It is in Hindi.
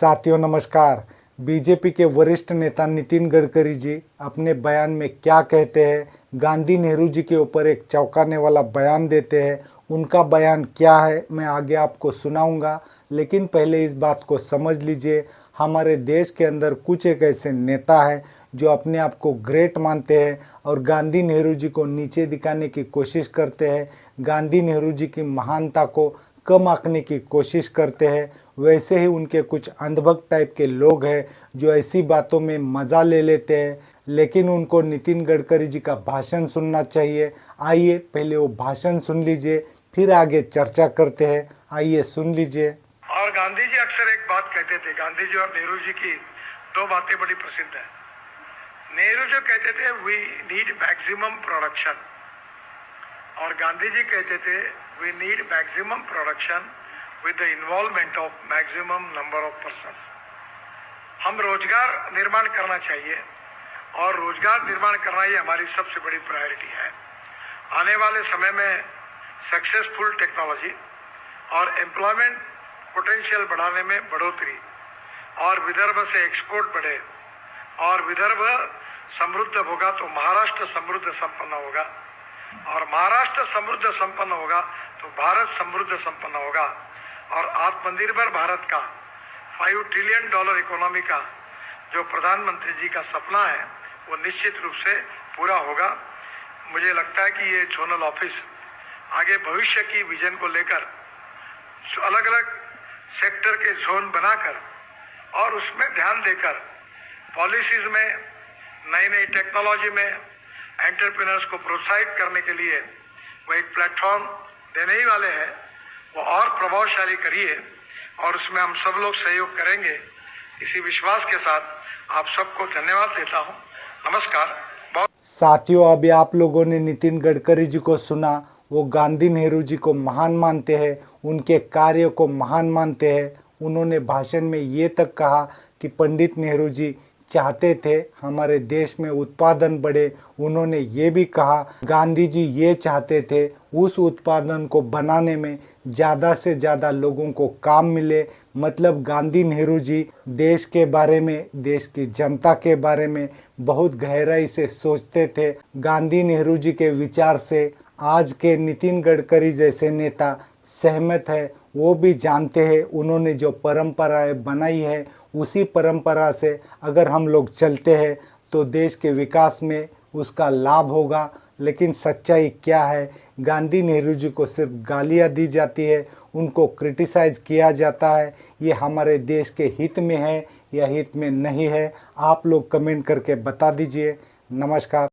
साथियों नमस्कार। बीजेपी के वरिष्ठ नेता नितिन गडकरी जी अपने बयान में क्या कहते हैं, गांधी नेहरू जी के ऊपर एक चौंकाने वाला बयान देते हैं। उनका बयान क्या है मैं आगे आपको सुनाऊंगा, लेकिन पहले इस बात को समझ लीजिए, हमारे देश के अंदर कुछ एक ऐसे नेता हैं जो अपने आप को ग्रेट मानते हैं और गांधी नेहरू जी को नीचे दिखाने की कोशिश करते हैं, गांधी नेहरू जी की महानता को कम आंकने की कोशिश करते हैं। वैसे ही उनके कुछ अंधभक्त टाइप के लोग हैं जो ऐसी बातों में मज़ा ले लेते हैं, लेकिन उनको नितिन गडकरी जी का भाषण सुनना चाहिए। आइए पहले वो भाषण सुन लीजिए, फिर आगे चर्चा करते हैं। आइए सुन लीजिए। और गांधी जी अक्सर एक बात कहते थे, गांधी जी और नेहरू जी की दो बातें बड़ी प्रसिद्ध है। नेहरू जी कहते थे वी नीड मैक्सिमम प्रोडक्शन, और गांधी जी कहते थे we need maximum production with the involvement of maximum number of persons. हम रोजगार निर्माण करना चाहिए और रोजगार निर्माण करना ये हमारी सबसे बड़ी प्रायोरिटी है। आने वाले समय में सक्सेसफुल टेक्नोलॉजी और एम्प्लॉयमेंट पोटेंशियल बढ़ाने में बढ़ोतरी, और विदर्भ से एक्सपोर्ट बढ़े और विदर्भ समृद्ध होगा तो महाराष्ट्र समृद्ध संपन्न होगा, और महाराष्ट्र समृद्ध संपन्न होगा तो भारत समृद्ध संपन्न होगा, और आत्मनिर्भर भारत का $5 ट्रिलियन इकोनॉमी का जो प्रधानमंत्री जी का सपना है वो निश्चित रूप से पूरा होगा। मुझे लगता है कि ये जोनल ऑफिस आगे भविष्य की विजन को लेकर अलग अलग सेक्टर के जोन बनाकर और उसमें ध्यान देकर पॉलिसीज में नई नई टेक्नोलॉजी में एंटरप्रेन्योर्स को प्रोत्साहित करने के लिए वो एक प्लेटफॉर्म देने ही वाले हैं। वो और प्रभावशाली करिए और उसमें हम सब लोग सहयोग करेंगे। इसी विश्वास के साथ आप सबको धन्यवाद देता हूँ। नमस्कार। साथियों, अभी आप लोगों ने नितिन गडकरी जी को सुना। वो गांधी नेहरू जी को महान मानते हैं, उनके कार्य को महान मानते हैं। उन्होंने भाषण में ये तक कहा कि पंडित नेहरू जी चाहते थे हमारे देश में उत्पादन बढ़े। उन्होंने ये भी कहा गांधी जी ये चाहते थे उस उत्पादन को बनाने में ज़्यादा से ज़्यादा लोगों को काम मिले। मतलब गांधी नेहरू जी देश के बारे में, देश की जनता के बारे में बहुत गहराई से सोचते थे। गांधी नेहरू जी के विचार से आज के नितिन गडकरी जैसे नेता सहमत है। वो भी जानते हैं उन्होंने जो परंपराएं बनाई है उसी परंपरा से अगर हम लोग चलते हैं तो देश के विकास में उसका लाभ होगा। लेकिन सच्चाई क्या है, गांधी नेहरू जी को सिर्फ गालियां दी जाती है, उनको क्रिटिसाइज किया जाता है। ये हमारे देश के हित में है या हित में नहीं है, आप लोग कमेंट करके बता दीजिए। नमस्कार।